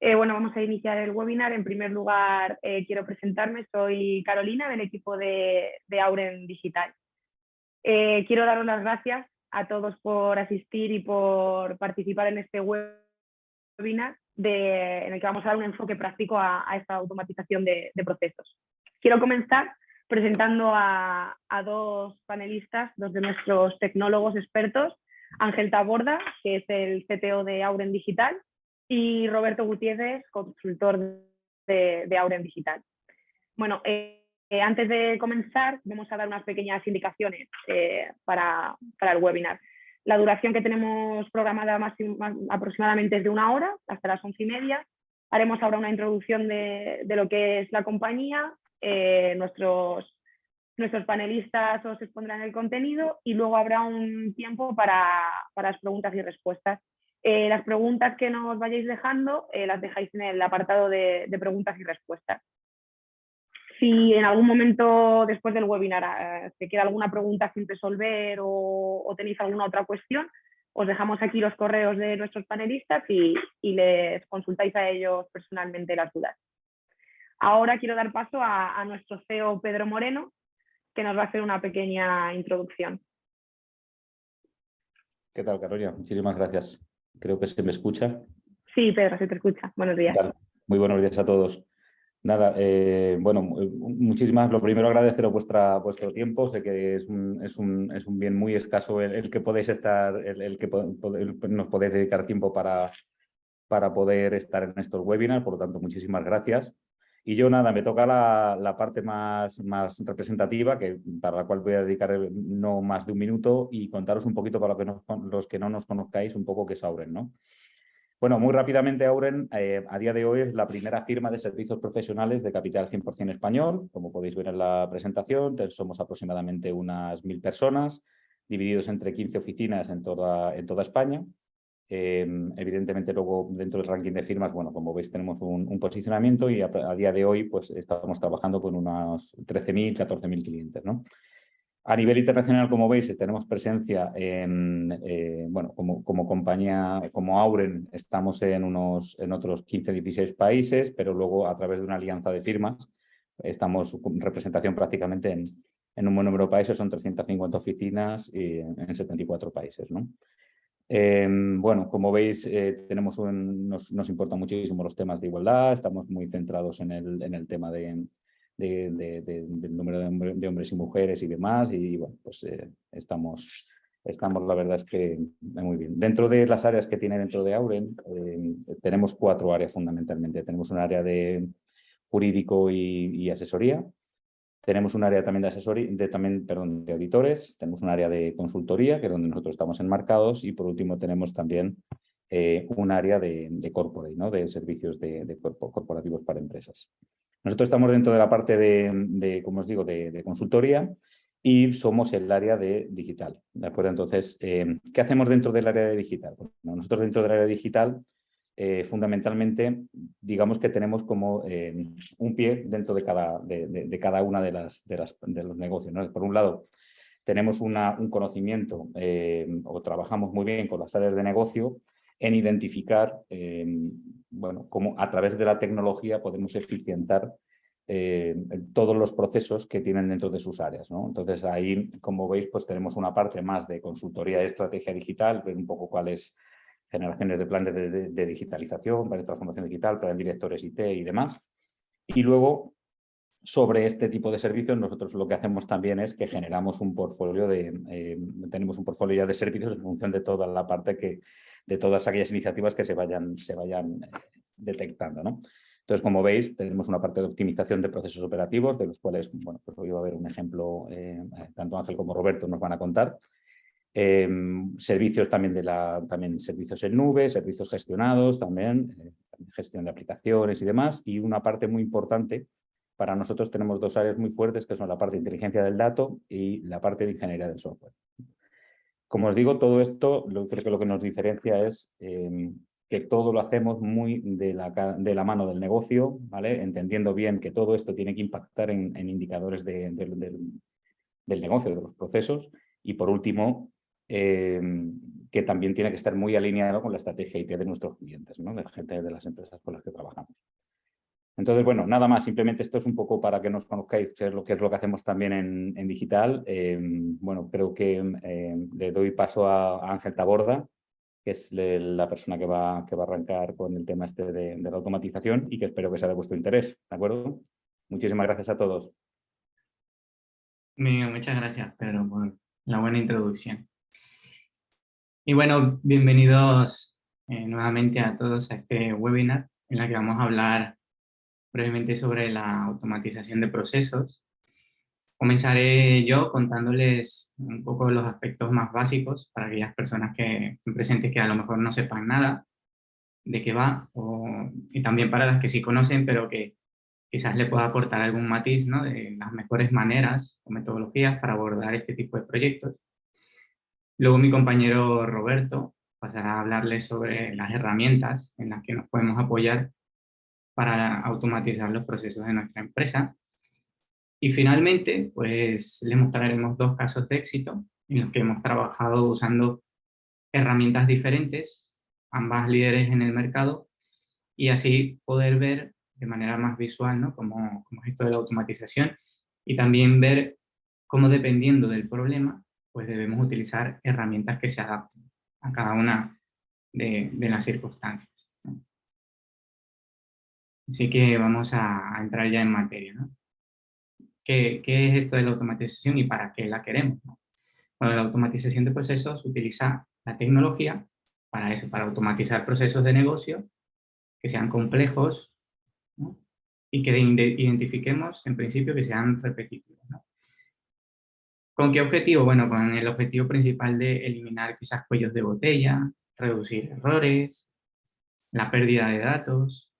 Bueno, vamos a iniciar el webinar. En primer lugar, quiero presentarme. Soy Carolina, del equipo de Auren Digital. Quiero daros las gracias a todos por asistir y por participar en este webinar en el que vamos a dar un enfoque práctico a esta automatización de procesos. Quiero comenzar presentando a dos panelistas, dos de nuestros tecnólogos expertos, Ángel Taborda, que es el CTO de Auren Digital, y Roberto Gutiérrez, consultor de Auren Digital. Bueno, antes de comenzar, vamos a dar unas pequeñas indicaciones para el webinar. La duración que tenemos programada aproximadamente es de 1 hora, hasta las 11:30. Haremos ahora una introducción de lo que es la compañía. Nuestros panelistas os expondrán el contenido y luego habrá un tiempo para las preguntas y respuestas. Las preguntas que nos vayáis dejando las dejáis en el apartado de preguntas y respuestas. Si en algún momento después del webinar te queda alguna pregunta sin resolver o tenéis alguna otra cuestión, os dejamos aquí los correos de nuestros panelistas y les consultáis a ellos personalmente las dudas. Ahora quiero dar paso a nuestro CEO Pedro Moreno, que nos va a hacer una pequeña introducción. ¿Qué tal, Carolina? Muchísimas gracias. Creo que se me escucha. Sí, Pedro, se te escucha. Buenos días. Muy buenos días a todos. Nada, bueno, muchísimas. Lo primero, agradeceros vuestro tiempo. Sé que es un bien muy escaso el que podéis estar, el que nos podéis dedicar tiempo para poder estar en estos webinars. Por lo tanto, muchísimas gracias. Y yo, nada, me toca la parte más representativa, para la cual voy a dedicar no más de 1 minuto y contaros un poquito para los que no nos conozcáis un poco qué es Auren, ¿no? Bueno, muy rápidamente, Auren a día de hoy es la primera firma de servicios profesionales de capital 100% español. Como podéis ver en la presentación, somos aproximadamente unas 1000 personas, divididos entre 15 oficinas en toda España. Evidentemente, luego dentro del ranking de firmas, bueno, como veis, tenemos un posicionamiento y a día de hoy pues, estamos trabajando con unos 13.000, 14.000 clientes, ¿no? A nivel internacional, como veis, tenemos presencia bueno, como compañía, como Auren, estamos en otros 15, 16 países, pero luego a través de una alianza de firmas estamos con representación prácticamente en un buen número de países, son 350 oficinas y en 74 países, ¿no? Bueno, como veis, nos importan muchísimo los temas de igualdad, estamos muy centrados en el tema del número de hombres y mujeres y demás, y bueno, pues estamos, la verdad es que muy bien. Dentro de las áreas que tiene dentro de Auren, tenemos 4 áreas fundamentalmente. Tenemos un área de jurídico y asesoría. Tenemos un área también de asesoría, de auditores, tenemos un área de consultoría, que es donde nosotros estamos enmarcados, y por último tenemos también un área de corporate, ¿no? De servicios corporativos para empresas. Nosotros estamos dentro de la parte como os digo, de consultoría y somos el área de digital, ¿de acuerdo? Entonces, ¿qué hacemos dentro del área de digital? Bueno, nosotros dentro del área de digital fundamentalmente, digamos que tenemos como un pie dentro de cada una de los negocios, ¿no? Por un lado, tenemos un conocimiento o trabajamos muy bien con las áreas de negocio en identificar, bueno, cómo a través de la tecnología podemos eficientar todos los procesos que tienen dentro de sus áreas, ¿no? Entonces ahí, como veis, pues tenemos una parte más de consultoría de estrategia digital, ver un poco cuáles generaciones de planes de digitalización, planes de transformación digital, planes directores IT y demás. Y luego, sobre este tipo de servicios, nosotros lo que hacemos también es que generamos un portfolio tenemos un portfolio ya de servicios en función de toda la parte de todas aquellas iniciativas que se vayan detectando, ¿no? Entonces, como veis, tenemos una parte de optimización de procesos operativos, de los cuales, bueno, pues hoy va a haber un ejemplo, tanto Ángel como Roberto nos van a contar. Servicios también servicios en nube, servicios gestionados también, gestión de aplicaciones y demás, y una parte muy importante, para nosotros tenemos 2 áreas muy fuertes que son la parte de inteligencia del dato y la parte de ingeniería del software. Como os digo, todo esto creo que lo que nos diferencia es que todo lo hacemos muy de la mano del negocio, ¿vale? Entendiendo bien que todo esto tiene que impactar en indicadores del negocio, de los procesos, y por último, que que también tiene que estar muy alineado con la estrategia IT de nuestros clientes, ¿no? De la gente de las empresas con las que trabajamos. Entonces, bueno, nada más, simplemente esto es un poco para que nos conozcáis qué es lo que hacemos también en digital. Bueno, creo que le doy paso a Ángel Taborda, que es la persona que va a arrancar con el tema este de la automatización y que espero que sea de vuestro interés, ¿de acuerdo? Muchísimas gracias a todos. Bien, muchas gracias, Pedro, por la buena introducción. Y bueno, bienvenidos nuevamente a todos a este webinar en el que vamos a hablar brevemente sobre la automatización de procesos. Comenzaré yo contándoles un poco los aspectos más básicos para aquellas personas que estén presentes que a lo mejor no sepan nada de qué va, y también para las que sí conocen, pero que quizás le pueda aportar algún matiz, ¿no?, de las mejores maneras o metodologías para abordar este tipo de proyectos. Luego mi compañero Roberto pasará a hablarles sobre las herramientas en las que nos podemos apoyar para automatizar los procesos de nuestra empresa. Y finalmente, pues les mostraremos 2 casos de éxito en los que hemos trabajado usando herramientas diferentes, ambas líderes en el mercado, y así poder ver de manera más visual, ¿no?, cómo es esto de la automatización, y también ver cómo, dependiendo del problema, pues debemos utilizar herramientas que se adapten a cada una de las circunstancias, ¿no? Así que vamos a entrar ya en materia, ¿no? ¿Qué es esto de la automatización y para qué la queremos, ¿no? Bueno, la automatización de procesos utiliza la tecnología para eso, para automatizar procesos de negocio que sean complejos, ¿no?, y que identifiquemos, en principio, que sean repetitivos, ¿no? ¿Con qué objetivo? Bueno, con el objetivo principal de eliminar quizás cuellos de botella, reducir errores, la pérdida de datos,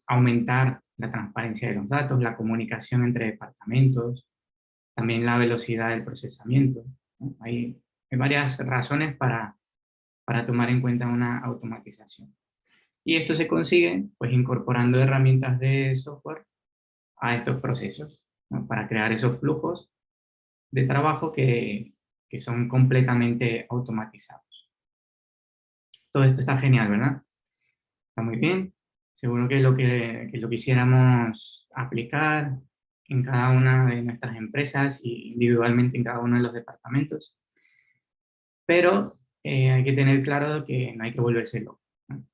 aumentar la transparencia de los datos, la comunicación entre departamentos, también la velocidad del procesamiento, ¿no? Hay varias razones para tomar en cuenta una automatización. Y esto se consigue pues incorporando herramientas de software a estos procesos, ¿no?, para crear esos flujos de trabajo que son completamente automatizados. Todo esto está genial, ¿verdad? Está muy bien. Seguro que lo quisiéramos aplicar en cada una de nuestras empresas y individualmente en cada uno de los departamentos. Pero hay que tener claro que no hay que volverse loco, ¿no?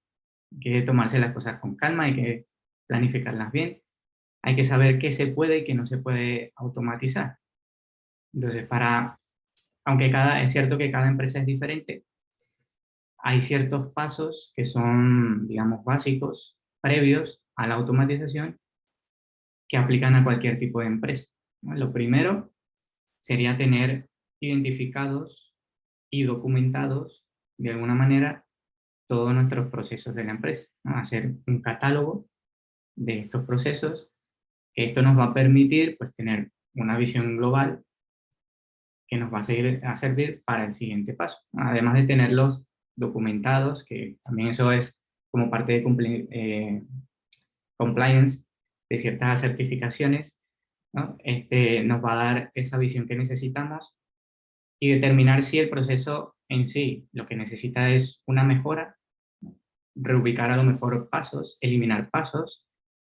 Hay que tomarse las cosas con calma, hay que planificarlas bien, hay que saber qué se puede y qué no se puede automatizar. Entonces, aunque es cierto que cada empresa es diferente, hay ciertos pasos que son, digamos, básicos, previos a la automatización, que aplican a cualquier tipo de empresa, ¿no? Lo primero sería tener identificados y documentados, de alguna manera, todos nuestros procesos de la empresa, ¿no? Hacer un catálogo de estos procesos, que esto nos va a permitir pues, tener una visión global que nos va a servir para el siguiente paso, ¿no? Además de tenerlos documentados, que también eso es como parte de compliance de ciertas certificaciones, ¿no? Nos va a dar esa visión que necesitamos y determinar si el proceso en sí lo que necesita es una mejora, reubicar a lo mejor pasos, eliminar pasos,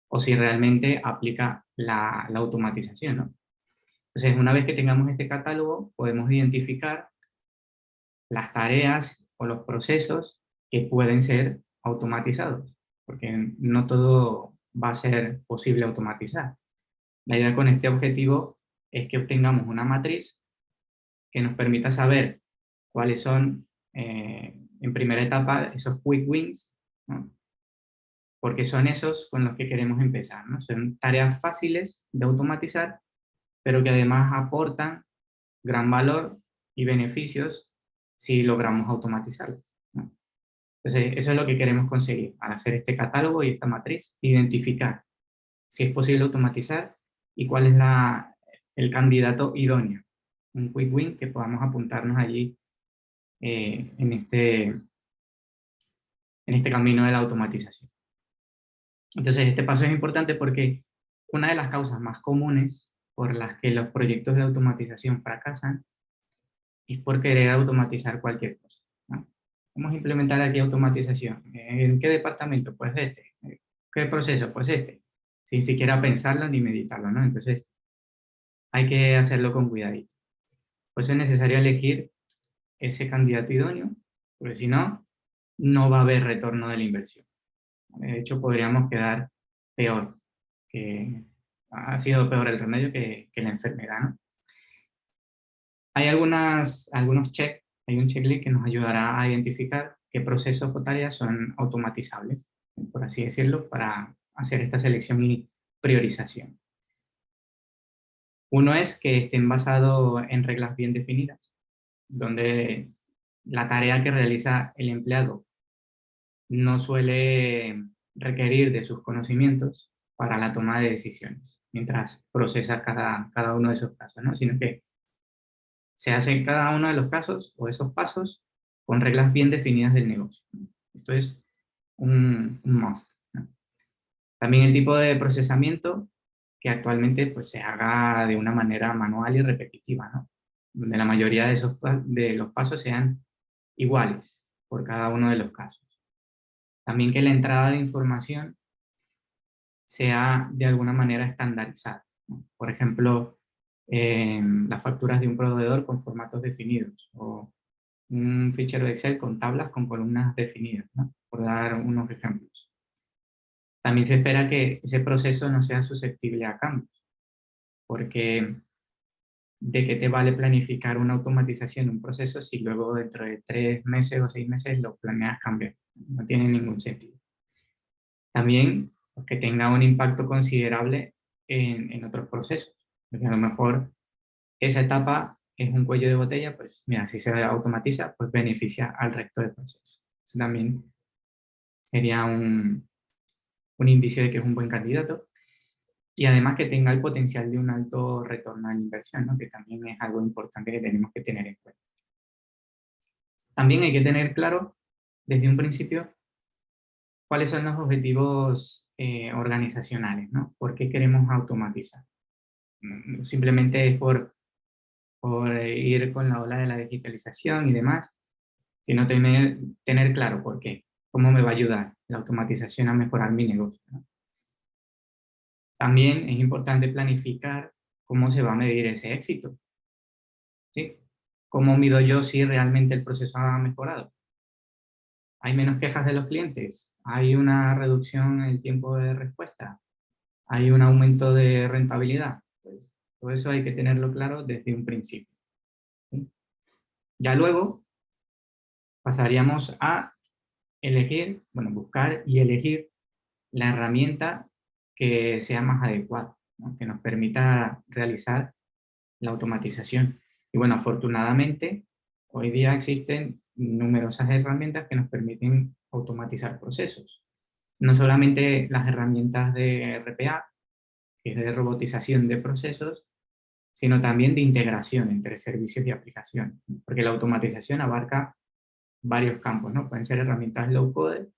o si realmente aplica la automatización, ¿no? Entonces, una vez que tengamos este catálogo, podemos identificar las tareas o los procesos que pueden ser automatizados, porque no todo va a ser posible automatizar. La idea con este objetivo es que obtengamos una matriz que nos permita saber cuáles son, en primera etapa, esos quick wins, ¿no?, porque son esos con los que queremos empezar, ¿no? Son tareas fáciles de automatizar, pero que además aportan gran valor y beneficios si logramos automatizarlos, ¿no? Entonces, eso es lo que queremos conseguir al hacer este catálogo y esta matriz, identificar si es posible automatizar y cuál es el candidato idóneo, un quick win que podamos apuntarnos allí en este camino de la automatización. Entonces, este paso es importante porque una de las causas más comunes por las que los proyectos de automatización fracasan es por querer automatizar cualquier cosa, ¿no? Vamos a implementar aquí automatización. ¿En qué departamento? Pues este. ¿Qué proceso? Pues este. Sin siquiera pensarlo ni meditarlo, ¿no? Entonces, hay que hacerlo con cuidadito. Pues es necesario elegir ese candidato idóneo, porque si no, no va a haber retorno de la inversión. De hecho, podríamos quedar peor, que ha sido peor el remedio que la enfermedad, ¿no? Hay algunos checks, hay un checklist que nos ayudará a identificar qué procesos o tareas son automatizables, por así decirlo, para hacer esta selección y priorización. Uno es que estén basados en reglas bien definidas, donde la tarea que realiza el empleado no suele requerir de sus conocimientos para la toma de decisiones, mientras procesa cada uno de esos casos, ¿no? Sino que se hace cada uno de los casos o esos pasos con reglas bien definidas del negocio. Esto es un must, ¿no? También el tipo de procesamiento que actualmente pues, se haga de una manera manual y repetitiva, ¿no? Donde la mayoría de los pasos sean iguales por cada uno de los casos. También que la entrada de información sea de alguna manera estandarizada, ¿no? Por ejemplo, las facturas de un proveedor con formatos definidos o un fichero de Excel con tablas con columnas definidas, ¿no? Por dar unos ejemplos. También se espera que ese proceso no sea susceptible a cambios, porque ¿de qué te vale planificar una automatización de un proceso si luego dentro de 3 meses o 6 meses lo planeas cambiar? No tiene ningún sentido. También pues, que tenga un impacto considerable en otros procesos, porque a lo mejor esa etapa es un cuello de botella, pues mira, si se automatiza, pues beneficia al resto del proceso. Eso también sería un indicio de que es un buen candidato. Y además que tenga el potencial de un alto retorno a la inversión, ¿no? Que también es algo importante que tenemos que tener en cuenta. También hay que tener claro desde un principio cuáles son los objetivos organizacionales, ¿no? ¿Por qué queremos automatizar? Simplemente es por ir con la ola de la digitalización y demás, sino tener claro por qué, cómo me va a ayudar la automatización a mejorar mi negocio, ¿no? También es importante planificar cómo se va a medir ese éxito, ¿sí? ¿Cómo mido yo si realmente el proceso ha mejorado? ¿Hay menos quejas de los clientes? ¿Hay una reducción en el tiempo de respuesta? ¿Hay un aumento de rentabilidad? Pues todo eso hay que tenerlo claro desde un principio, ¿sí? Ya luego pasaríamos a elegir, bueno, buscar y elegir la herramienta que sea más adecuada, ¿no? Que nos permita realizar la automatización. Y bueno, afortunadamente, hoy día existen numerosas herramientas que nos permiten automatizar procesos. No solamente las herramientas de RPA, que es de robotización de procesos, sino también de integración entre servicios y aplicaciones, porque la automatización abarca varios campos, ¿no? Pueden ser herramientas low code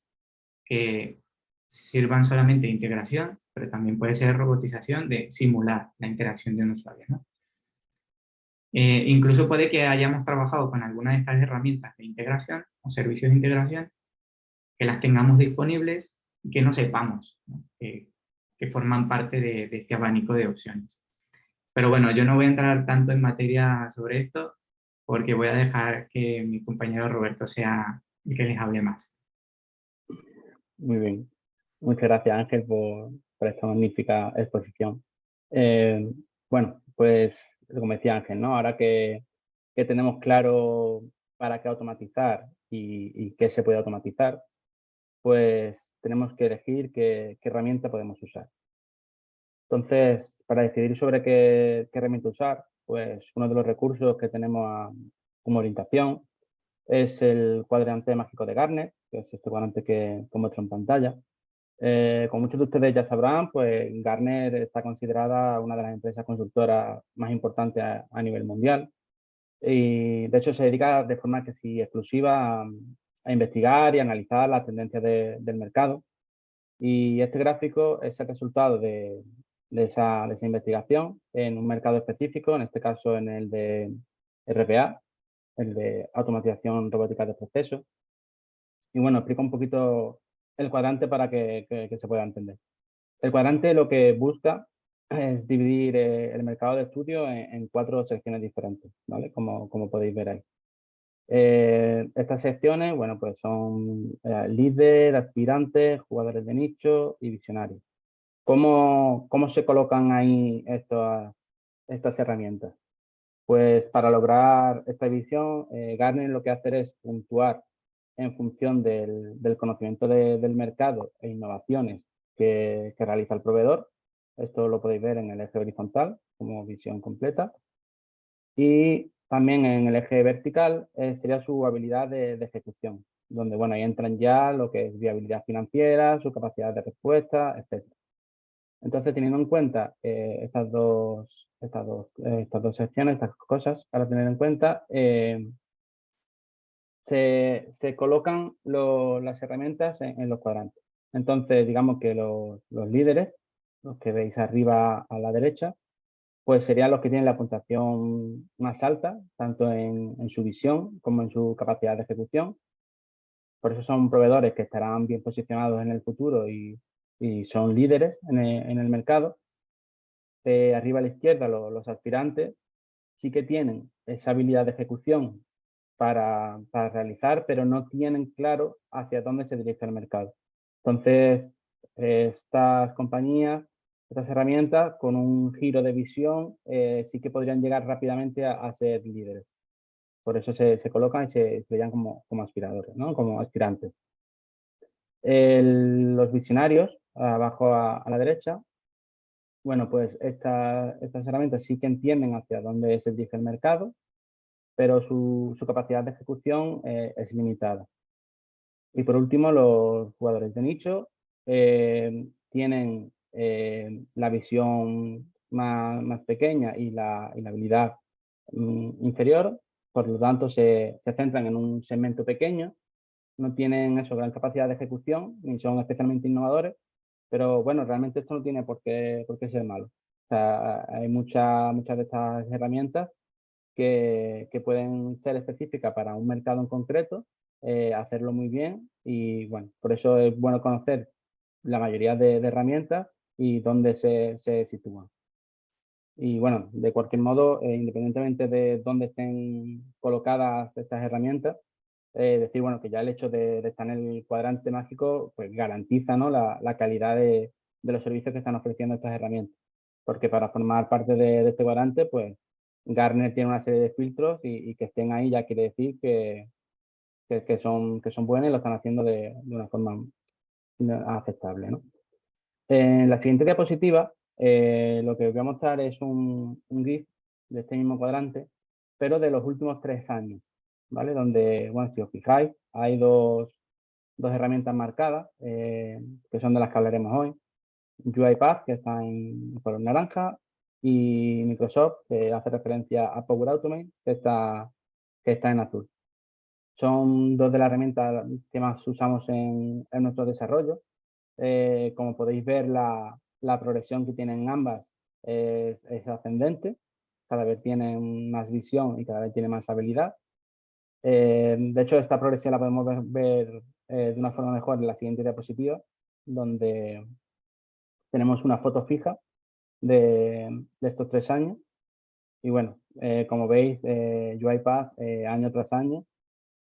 que sirvan solamente de integración, pero también puede ser robotización de simular la interacción de un usuario, ¿no? Incluso puede que hayamos trabajado con alguna de estas herramientas de integración o servicios de integración, que las tengamos disponibles y que no sepamos, ¿no? Que forman parte de este abanico de opciones. Pero bueno, yo no voy a entrar tanto en materia sobre esto porque voy a dejar que mi compañero Roberto sea el que les hable más. Muy bien. Muchas gracias, Ángel, por esta magnífica exposición. Bueno, pues como decía Ángel, ¿no? Ahora que tenemos claro para qué automatizar y qué se puede automatizar, pues tenemos que elegir qué herramienta podemos usar. Entonces, para decidir sobre qué herramienta usar, pues uno de los recursos que tenemos como orientación es el cuadrante mágico de Gartner, que es este cuadrante que muestro en pantalla. Como muchos de ustedes ya sabrán, pues Gartner está considerada una de las empresas consultoras más importantes a nivel mundial y de hecho se dedica de forma casi exclusiva a investigar y analizar las tendencias del mercado. Y este gráfico es el resultado de esa investigación en un mercado específico, en este caso en el de RPA. el de automatización robótica de procesos. Y bueno, explico un poquito el cuadrante para que se pueda entender. El cuadrante lo que busca es dividir el mercado de estudio en 4 secciones diferentes, ¿vale? Como podéis ver ahí. Estas secciones, bueno, pues son líder, aspirantes, jugadores de nicho y visionarios. ¿Cómo se colocan ahí estas herramientas? Pues para lograr esta visión, Gartner lo que hace es puntuar en función del conocimiento del mercado e innovaciones que realiza el proveedor. Esto lo podéis ver en el eje horizontal como visión completa. Y también en el eje vertical sería su habilidad de ejecución, donde bueno, ahí entran ya lo que es viabilidad financiera, su capacidad de respuesta, etc. Entonces, teniendo en cuenta estas dos secciones, estas cosas para tener en cuenta, se colocan las herramientas en los cuadrantes. Entonces, digamos que los líderes, los que veis arriba a la derecha, pues serían los que tienen la puntuación más alta, tanto en su visión como en su capacidad de ejecución. Por eso son proveedores que estarán bien posicionados en el futuro y son líderes en el mercado. Arriba a la izquierda, los aspirantes sí que tienen esa habilidad de ejecución para realizar, pero no tienen claro hacia dónde se dirige el mercado. Entonces, estas compañías, estas herramientas, con un giro de visión, sí que podrían llegar rápidamente a ser líderes. Por eso se colocan y se veían como aspiradores, ¿no? Como aspirantes. Los visionarios, abajo a la derecha, bueno, pues estas herramientas sí que entienden hacia dónde se dirige el mercado, pero su capacidad de ejecución es limitada. Y por último, los jugadores de nicho tienen la visión más pequeña y la habilidad inferior, por lo tanto se centran en un segmento pequeño, no tienen eso, gran capacidad de ejecución, ni son especialmente innovadores, pero bueno, realmente esto no tiene por qué ser malo. O sea, hay muchas de estas herramientas que pueden ser específicas para un mercado en concreto, hacerlo muy bien y bueno, por eso es bueno conocer la mayoría de herramientas y dónde se sitúan. Y bueno, de cualquier modo, independientemente de dónde estén colocadas estas herramientas, decir bueno, que ya el hecho de estar en el cuadrante mágico pues garantiza, ¿no? la calidad de los servicios que están ofreciendo estas herramientas. Porque para formar parte de este cuadrante, pues Gartner tiene una serie de filtros y que estén ahí ya quiere decir que son buenas y lo están haciendo de una forma aceptable, ¿no? En la siguiente diapositiva, lo que os voy a mostrar es un GIF de este mismo cuadrante, pero de los últimos 3 años, ¿vale? Donde, bueno, si os fijáis, hay dos herramientas marcadas, que son de las que hablaremos hoy. UiPath, que está en color naranja, y Microsoft, que hace referencia a Power Automate, que está en azul. Son 2 de las herramientas que más usamos en nuestro desarrollo. Como podéis ver, la progresión que tienen ambas es ascendente. Cada vez tienen más visión y cada vez tienen más habilidad. De hecho, esta progresión la podemos ver de una forma mejor en la siguiente diapositiva, donde tenemos una foto fija de estos 3 años. Y bueno, como veis, UiPath año tras año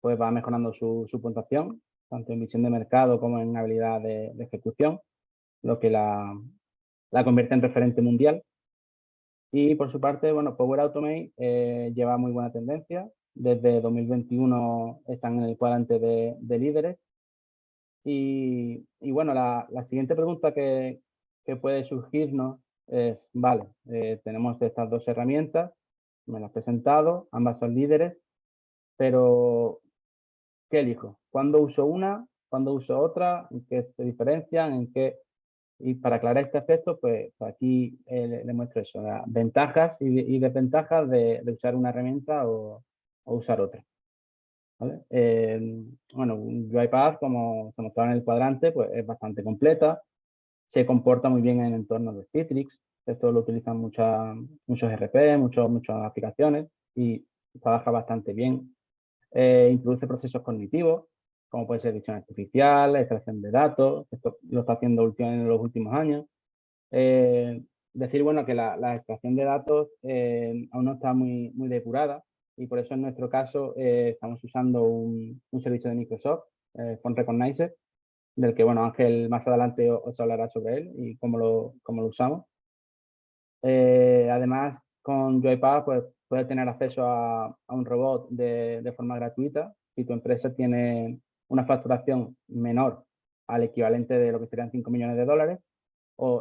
pues va mejorando su puntuación, tanto en visión de mercado como en habilidad de ejecución, lo que la convierte en referente mundial. Y por su parte, bueno, Power Automate lleva muy buena tendencia. Desde 2021 están en el cuadrante de líderes. Y bueno, la siguiente pregunta que puede surgirnos es, vale, tenemos estas 2 herramientas, me las he presentado, ambas son líderes, pero ¿qué elijo? ¿Cuándo uso una? ¿Cuándo uso otra? ¿En qué se diferencian? ¿En qué? Y para aclarar este aspecto, pues aquí le muestro eso, las ventajas y desventajas de usar una herramienta o usar otra. ¿Vale? Bueno, UiPath, como se mostraba en el cuadrante, pues es bastante completa, se comporta muy bien en entornos de Citrix, esto lo utilizan muchos RP, muchas aplicaciones y trabaja bastante bien introduce procesos cognitivos, como puede ser visión artificial, extracción de datos, esto lo está haciendo en los últimos años. Decir, bueno, que la extracción de datos aún no está muy depurada, y por eso en nuestro caso estamos usando un servicio de Microsoft, Phone Recognizer, del que, bueno, Ángel más adelante os hablará sobre él y cómo lo usamos. Además, con UiPath pues, puedes tener acceso a un robot de forma gratuita si tu empresa tiene una facturación menor al equivalente de lo que serían 5 millones de dólares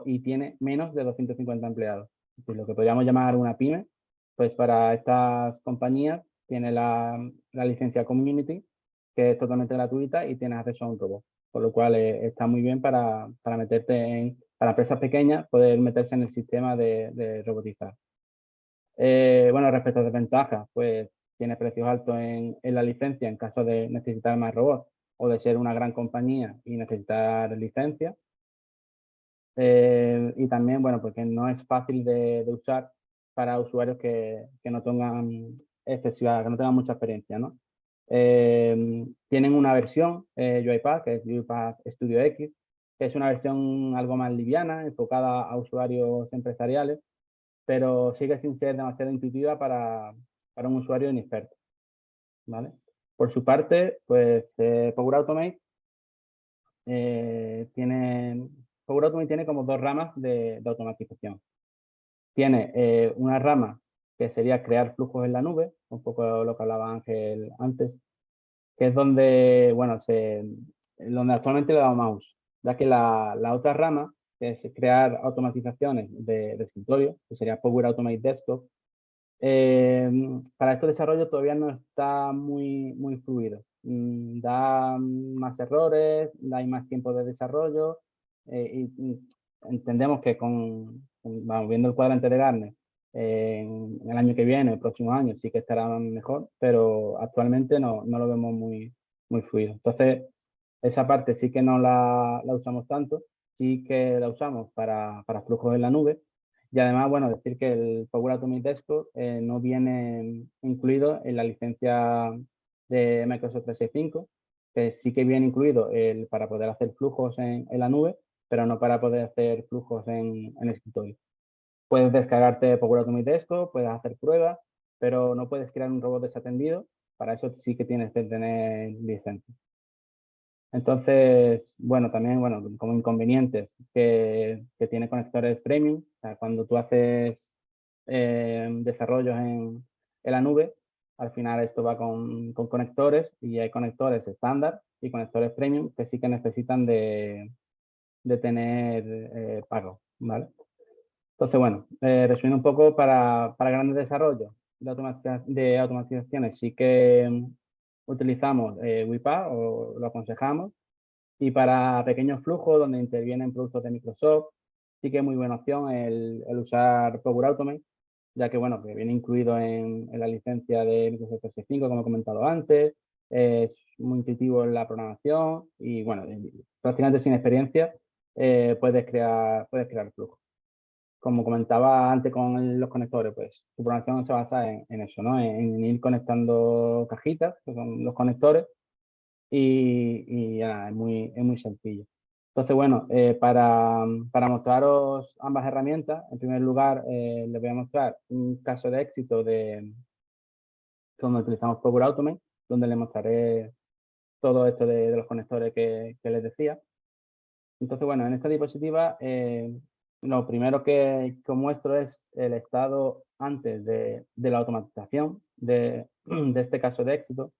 y tiene menos de 250 empleados. Entonces, lo que podríamos llamar una pyme, pues para estas compañías tiene la licencia Community, que es totalmente gratuita y tienes acceso a un robot. Por lo cual está muy bien para meterte para empresas pequeñas, poder meterse en el sistema de robotizar. Bueno, respecto a desventajas, pues tiene precios altos en la licencia en caso de necesitar más robots o de ser una gran compañía y necesitar licencia. Y también, bueno, porque no es fácil de usar para usuarios que no tengan que no tengan mucha experiencia, ¿no? Tienen una versión UiPath, que es UiPath Studio X, que es una versión algo más liviana, enfocada a usuarios empresariales, pero sigue sin ser demasiado intuitiva para un usuario inexperto, ¿vale? Por su parte, pues Power Automate tiene como dos ramas de automatización. Tiene una rama que sería crear flujos en la nube, un poco lo que hablaba Ángel antes, que es donde, bueno, donde actualmente le damos más uso, ya que la otra rama, que es crear automatizaciones de escritorio, que sería Power Automate Desktop, para estos desarrollos todavía no está muy fluido. Da más errores, hay más tiempo de desarrollo y entendemos que vamos, viendo el cuadrante de Gartner, en el año que viene, el próximo año, sí que estará mejor, pero actualmente no lo vemos muy fluido. Entonces, esa parte sí que no la usamos tanto, sí que la usamos para flujos en la nube. Y además, bueno, decir que el Power Automate Desktop no viene incluido en la licencia de Microsoft 365, que sí que viene incluido para poder hacer flujos en la nube, pero no para poder hacer flujos en escritorio. Puedes descargarte Power Automate Desktop, puedes hacer pruebas, pero no puedes crear un robot desatendido. Para eso sí que tienes que tener licencia. Entonces, bueno, también, bueno, como inconvenientes que tiene conectores premium, o sea, cuando tú haces desarrollos en la nube, al final esto va con conectores y hay conectores estándar y conectores premium que sí que necesitan de tener pago, ¿vale? Entonces, bueno, resumiendo un poco, para grandes desarrollos de automatizaciones sí que utilizamos UiPath o lo aconsejamos. Y para pequeños flujos donde intervienen productos de Microsoft, sí que es muy buena opción el usar Power Automate, ya que, bueno, que viene incluido en la licencia de Microsoft 365, como he comentado antes, es muy intuitivo en la programación y, bueno, prácticamente sin experiencia puedes crear flujos. Como comentaba antes con los conectores, pues tu programación se basa en eso, ¿no? En ir conectando cajitas, que son los conectores, y ya, es muy sencillo. Entonces, bueno, para mostraros ambas herramientas, en primer lugar, les voy a mostrar un caso de éxito donde utilizamos Power Automate, donde les mostraré todo esto de los conectores que les decía. Entonces, bueno, en esta diapositiva, lo primero que os muestro es el estado antes de la automatización de este caso de éxito,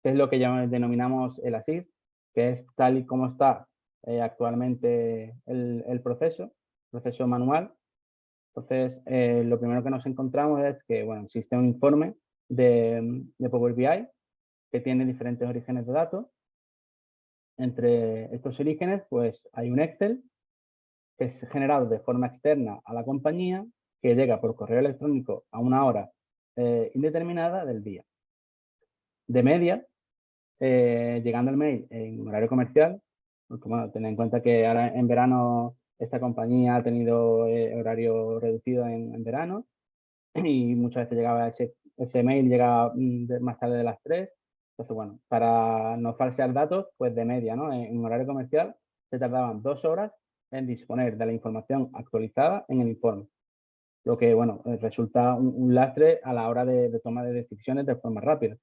que es lo que denominamos el ASIS, que es tal y como está actualmente el proceso manual. Entonces, lo primero que nos encontramos es que, bueno, existe un informe de Power BI que tiene diferentes orígenes de datos. Entre estos orígenes, pues hay un Excel que es generado de forma externa a la compañía, que llega por correo electrónico a una hora indeterminada del día. De media, llegando el mail en horario comercial, porque, bueno, ten en cuenta que ahora en verano esta compañía ha tenido horario reducido en verano y muchas veces llegaba ese mail llegaba más tarde de las 3. Entonces, bueno, para no falsear datos, pues de media, ¿no? En horario comercial se tardaban 2 horas en disponer de la información actualizada en el informe, lo que, bueno, resulta un lastre a la hora de toma de decisiones de forma rápida.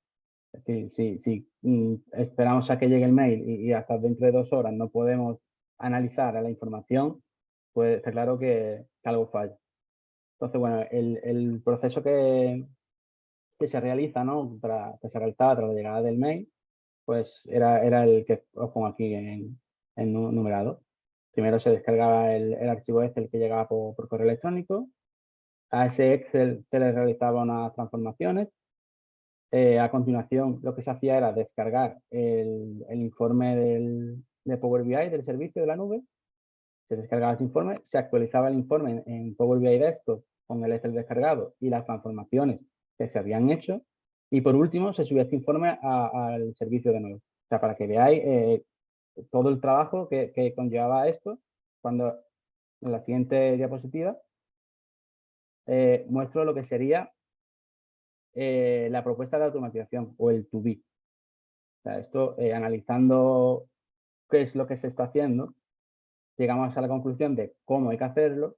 Es decir, si esperamos a que llegue el mail y hasta dentro de 2 horas no podemos analizar a la información, pues está claro que algo falla. Entonces, bueno, el proceso que se realiza, ¿no? Que se realizaba tras la llegada del mail, pues era el que os pongo aquí en numerado. Primero se descargaba el archivo Excel que llegaba por correo electrónico. A ese Excel se le realizaba unas transformaciones. A continuación, lo que se hacía era descargar el informe de Power BI, del servicio de la nube. Se descargaba ese informe, se actualizaba el informe en Power BI Desktop con el Excel descargado y las transformaciones que se habían hecho. Y por último, se subía este informe al servicio de nube. O sea, para que veáis todo el trabajo que conllevaba esto, cuando en la siguiente diapositiva muestro lo que sería la propuesta de automatización o el to be. O sea, esto analizando qué es lo que se está haciendo, llegamos a la conclusión de cómo hay que hacerlo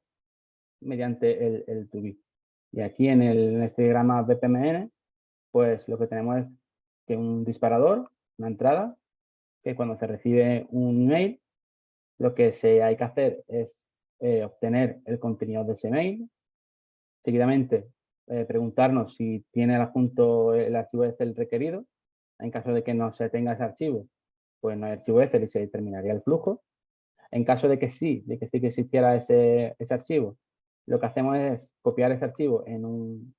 mediante el to be. Y aquí en este diagrama BPMN, pues lo que tenemos es que un disparador, una entrada, que cuando se recibe un email, lo que hay que hacer es obtener el contenido de ese mail. Seguidamente, preguntarnos si tiene adjunto el archivo Excel requerido. En caso de que no se tenga ese archivo, pues no hay archivo Excel y se terminaría el flujo. En caso de que sí que existiera ese archivo, lo que hacemos es copiar ese archivo en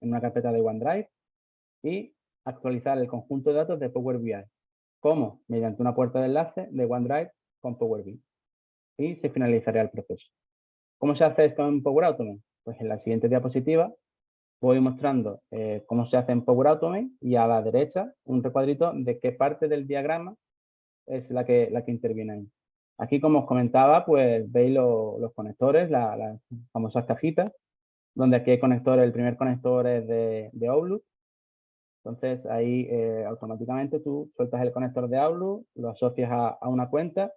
una carpeta de OneDrive y actualizar el conjunto de datos de Power BI. ¿Cómo? Mediante una puerta de enlace de OneDrive con Power BI. Y se finalizaría el proceso. ¿Cómo se hace esto en Power Automate? Pues en la siguiente diapositiva voy mostrando cómo se hace en Power Automate y a la derecha un recuadrito de qué parte del diagrama es la que interviene ahí. Aquí, como os comentaba, pues veis los conectores, las famosas cajitas, donde aquí hay conectores, el primer conector es de Outlook. Entonces ahí automáticamente tú sueltas el conector de Outlook, lo asocias a una cuenta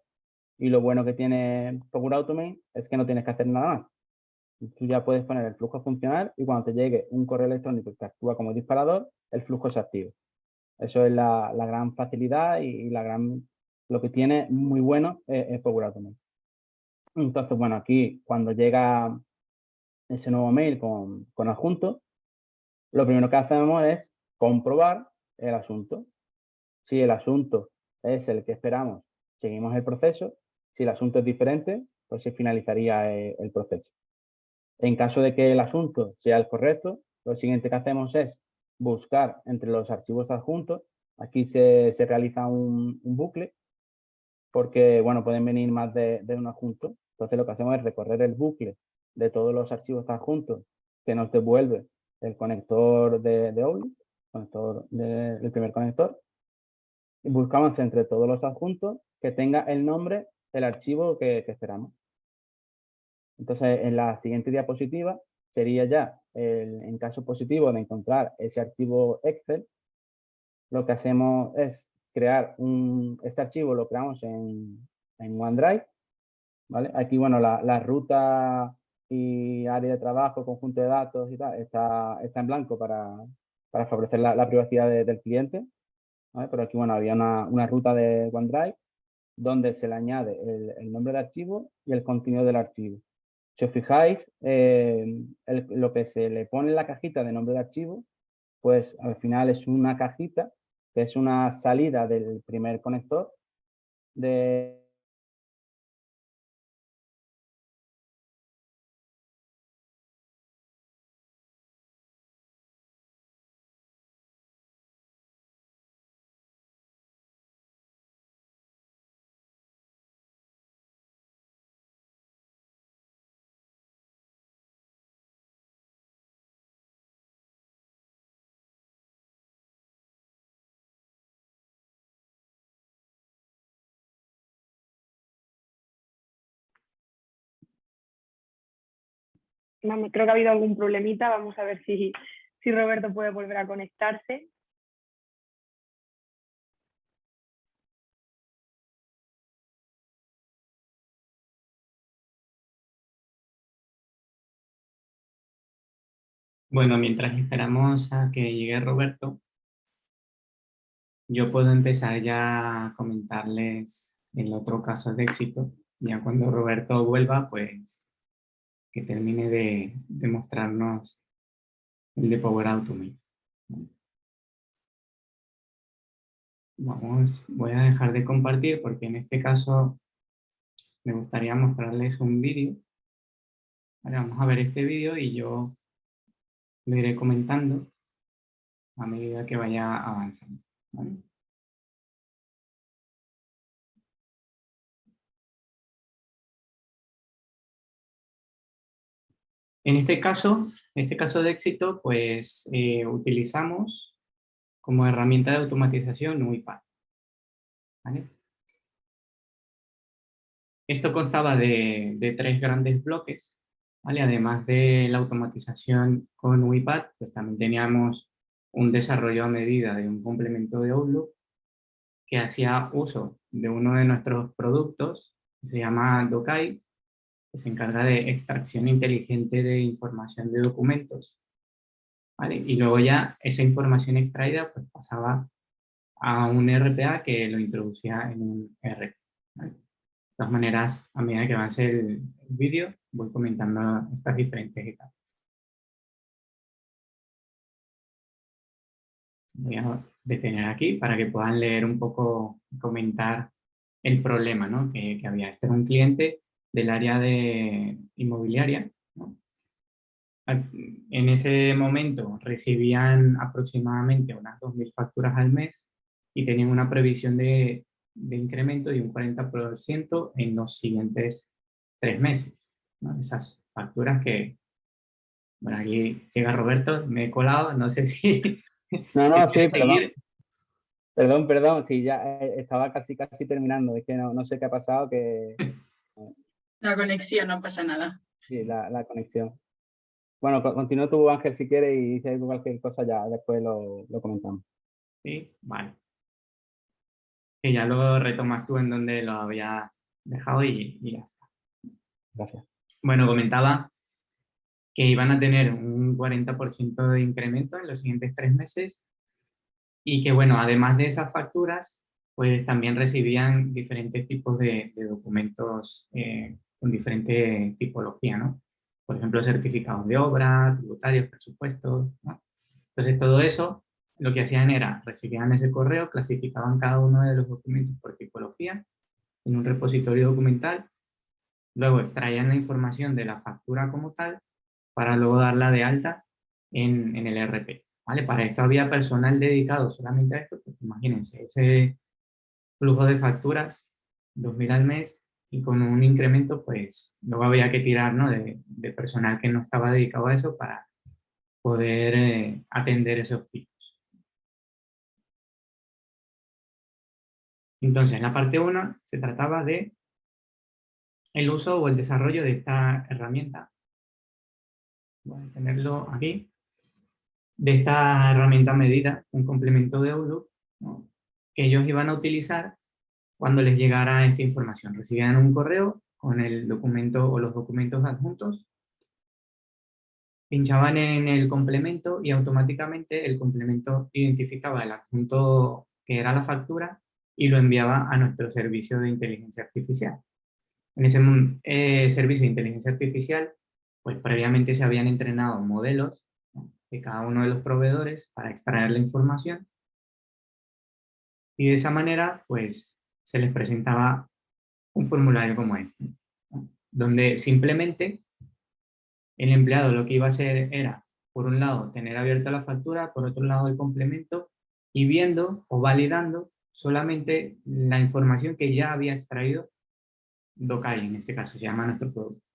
y lo bueno que tiene Power Automate es que no tienes que hacer nada más. Tú ya puedes poner el flujo a funcionar y cuando te llegue un correo electrónico que actúa como disparador, el flujo se activa. Eso es la gran facilidad y lo que tiene muy bueno es Power Automate. Entonces, bueno, aquí cuando llega ese nuevo mail con adjunto, lo primero que hacemos es comprobar el asunto. Si el asunto es el que esperamos, seguimos el proceso. Si el asunto es diferente, pues se finalizaría el proceso. En caso de que el asunto sea el correcto, lo siguiente que hacemos es buscar entre los archivos adjuntos. Aquí se realiza un bucle porque, bueno, pueden venir más de un adjunto. Entonces lo que hacemos es recorrer el bucle de todos los archivos adjuntos que nos devuelve el conector de Outlook, el primer conector, y buscamos entre todos los adjuntos que tenga el nombre del archivo que esperamos. Entonces, en la siguiente diapositiva sería ya, en caso positivo de encontrar ese archivo Excel, lo que hacemos es crear este archivo lo creamos en OneDrive, ¿vale? Aquí, bueno, la ruta y área de trabajo, conjunto de datos y tal, está en blanco para favorecer la privacidad del cliente, ¿vale? Pero aquí, bueno, había una ruta de OneDrive donde se le añade el nombre del archivo y el contenido del archivo. Si os fijáis, lo que se le pone en la cajita de nombre de archivo, pues al final es una cajita que es una salida del primer conector de Vamos, creo que ha habido algún problemita. Vamos a ver si Roberto puede volver a conectarse. Bueno, mientras esperamos a que llegue Roberto, yo puedo empezar ya a comentarles el otro caso de éxito. Ya cuando Roberto vuelva, pues que termine de mostrarnos el de Power Automate. Voy a dejar de compartir porque en este caso me gustaría mostrarles un vídeo. Vale, vamos a ver este vídeo y yo lo iré comentando a medida que vaya avanzando. ¿Vale? En este caso de éxito, pues utilizamos como herramienta de automatización UiPath. ¿Vale? Esto constaba de 3 grandes bloques, ¿vale? Además de la automatización con UiPath, pues también teníamos un desarrollo a medida de un complemento de Outlook que hacía uso de uno de nuestros productos, que se llama Dokai, que se encarga de extracción inteligente de información de documentos, ¿vale? Y luego ya esa información extraída pues pasaba a un RPA que lo introducía en un ERP, ¿vale? De todas maneras, a medida que avance el vídeo, voy comentando estas diferentes etapas. Voy a detener aquí para que puedan leer un poco, comentar el problema, ¿no? que había. Este era un cliente del área de inmobiliaria, ¿no? En ese momento recibían aproximadamente unas 2.000 facturas al mes y tenían una previsión de incremento de un 40% en los siguientes 3 meses, ¿no? Esas facturas que, bueno, aquí llega Roberto, me he colado, no sé si, No, si no, sí, quieres seguir. perdón, sí, ya estaba casi terminando, es que no sé qué ha pasado, que La conexión, no pasa nada. sí, la conexión. Bueno, continúa tú, Ángel, si quieres, y si hay cualquier cosa ya después lo comentamos. Sí, vale. Que ya lo retomas tú en donde lo había dejado y ya está. Gracias. Bueno, comentaba que iban a tener un 40% de incremento en los siguientes 3 meses y que, bueno, además de esas facturas, pues también recibían diferentes tipos de documentos con diferente tipología, ¿no? Por ejemplo, certificados de obra, tributarios, presupuestos, ¿no? Entonces, todo eso, lo que hacían era, recibían ese correo, clasificaban cada uno de los documentos por tipología en un repositorio documental, luego extraían la información de la factura como tal, para luego darla de alta en el ERP. ¿Vale? Para esto había personal dedicado solamente a esto, pues imagínense, ese flujo de facturas, 2.000 al mes, y con un incremento, pues luego había que tirar, ¿no? de personal que no estaba dedicado a eso para poder atender esos picos. Entonces, en la parte 1 se trataba de el uso o el desarrollo de esta herramienta. Voy a tenerlo aquí. De esta herramienta medida, un complemento de Outlook, ¿no? Que ellos iban a utilizar cuando les llegara esta información. Recibían un correo con el documento o los documentos adjuntos, pinchaban en el complemento y automáticamente el complemento identificaba el adjunto que era la factura y lo enviaba a nuestro servicio de inteligencia artificial. En ese servicio de inteligencia artificial, pues previamente se habían entrenado modelos, ¿no? De cada uno de los proveedores para extraer la información y de esa manera, pues se les presentaba un formulario como este, ¿no? Donde simplemente el empleado lo que iba a hacer era, por un lado, tener abierta la factura, por otro lado, el complemento, y viendo o validando solamente la información que ya había extraído Dokai, en este caso se llama nuestro producto.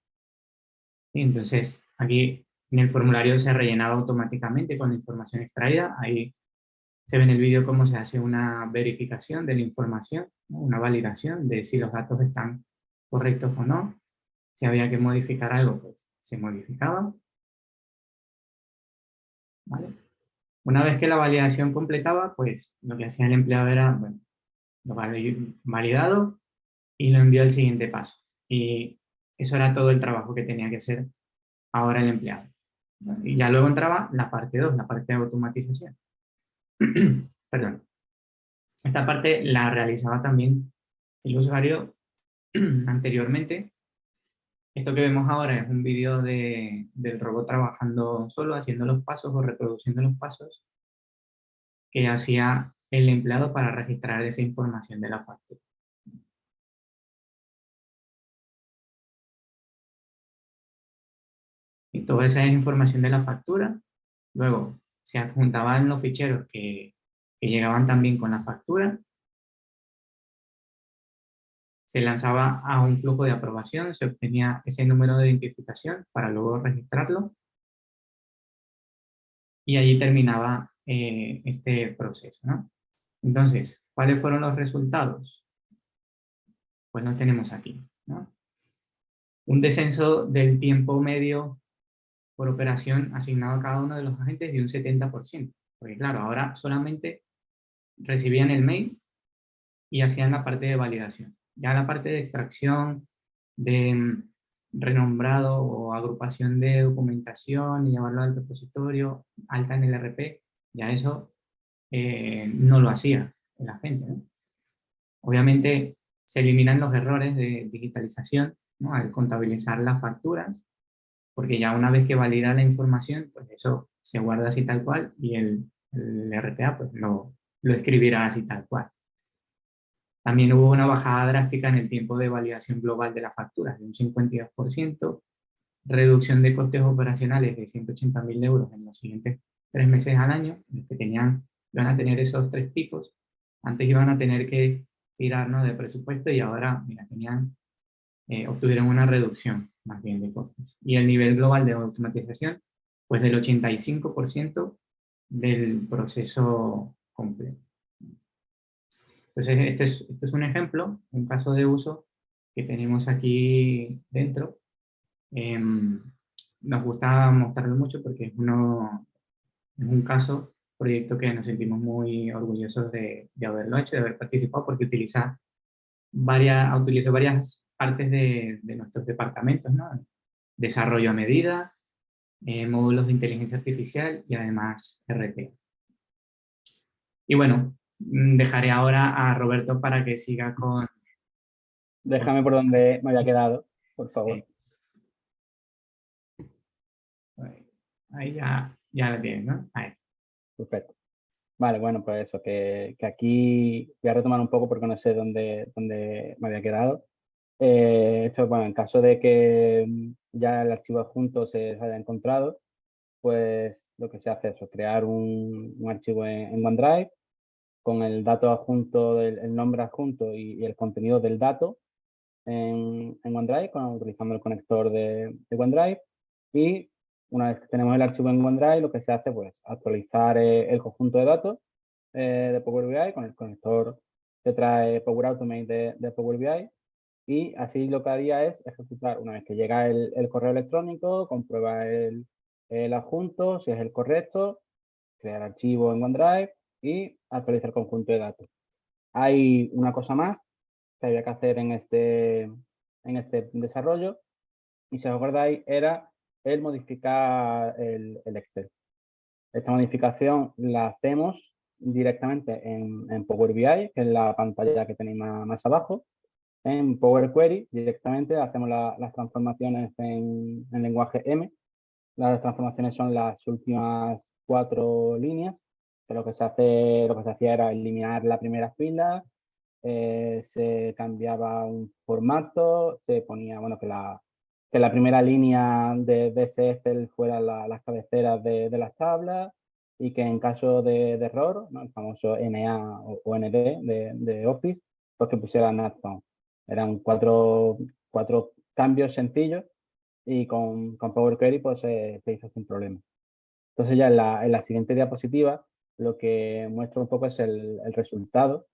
Y entonces, aquí en el formulario se rellenaba automáticamente con la información extraída. Ahí se ve en el vídeo cómo se hace una verificación de la información, ¿no? Una validación de si los datos están correctos o no. Si había que modificar algo, pues se modificaba. ¿Vale? Una vez que la validación completaba, pues lo que hacía el empleado era, bueno, lo validado y lo envió al siguiente paso. Y eso era todo el trabajo que tenía que hacer ahora el empleado. Y ya luego entraba la parte 2, la parte de automatización. Perdón. Esta parte la realizaba también el usuario anteriormente. Esto que vemos ahora es un vídeo del robot trabajando solo, haciendo los pasos o reproduciendo los pasos que hacía el empleado para registrar esa información de la factura. Y toda esa información de la factura, luego se adjuntaban los ficheros que llegaban también con la factura, se lanzaba a un flujo de aprobación, se obtenía ese número de identificación para luego registrarlo, y allí terminaba este proceso, ¿no? Entonces, ¿cuáles fueron los resultados? Pues lo tenemos aquí, ¿no? Un descenso del tiempo medio por operación asignado a cada uno de los agentes de un 70%. Porque claro, ahora solamente recibían el mail y hacían la parte de validación. Ya la parte de extracción, de renombrado o agrupación de documentación y llevarlo al repositorio, alta en el RP, ya eso no lo hacía el agente, ¿no? Obviamente se eliminan los errores de digitalización, ¿no? Al contabilizar las facturas, porque ya una vez que valida la información, pues eso se guarda así tal cual y el RPA pues lo escribirá así tal cual. También hubo una bajada drástica en el tiempo de validación global de las facturas, de un 52%, reducción de costes operacionales de 180.000 euros en los siguientes 3 meses al año, los que iban a tener esos 3 tipos. Antes iban a tener que tirar, ¿no?, de presupuesto y ahora, mira, obtuvieron una reducción más bien de costes. Y el nivel global de automatización, pues del 85% del proceso completo. Entonces, este es un ejemplo, un caso de uso que tenemos aquí dentro. Nos gusta mostrarlo mucho porque es un caso, proyecto que nos sentimos muy orgullosos de haberlo hecho, de haber participado, porque utiliza varias partes de nuestros departamentos, ¿no? Desarrollo a medida, módulos de inteligencia artificial y además RP. Y bueno, dejaré ahora a Roberto para que siga con... Déjame por donde me había quedado, por favor. Sí. Ahí ya la tienes, ¿no? Ahí. Perfecto. Vale, bueno, pues eso, que aquí voy a retomar un poco porque no sé dónde me había quedado. Esto, bueno, en caso de que ya el archivo adjunto se haya encontrado, pues lo que se hace es crear un archivo en OneDrive con el dato adjunto, el nombre adjunto y el contenido del dato en OneDrive, utilizando el conector de OneDrive. Y una vez que tenemos el archivo en OneDrive, lo que se hace, pues, actualizar el conjunto de datos de Power BI con el conector que trae Power Automate de Power BI. Y así lo que haría es ejecutar, una vez que llega el correo electrónico, comprueba el adjunto, si es el correcto, crear archivo en OneDrive y actualizar el conjunto de datos. Hay una cosa más que había que hacer en este desarrollo, y si os acordáis, era el modificar el Excel. Esta modificación la hacemos directamente en Power BI, que es la pantalla que tenéis más abajo. En Power Query directamente hacemos las transformaciones en lenguaje M. Las transformaciones son las últimas 4 líneas, que lo que se hacía era eliminar la primera fila, se cambiaba un formato, se ponía, bueno, que la primera línea de ese Excel fuera las cabeceras de las tablas, y que en caso de error, ¿no?, el famoso NA o ND de Office, pues que pusiera not found. Eran cuatro cambios sencillos y con Power Query pues se hizo sin problema. Entonces ya en la siguiente diapositiva lo que muestra un poco es el resultado,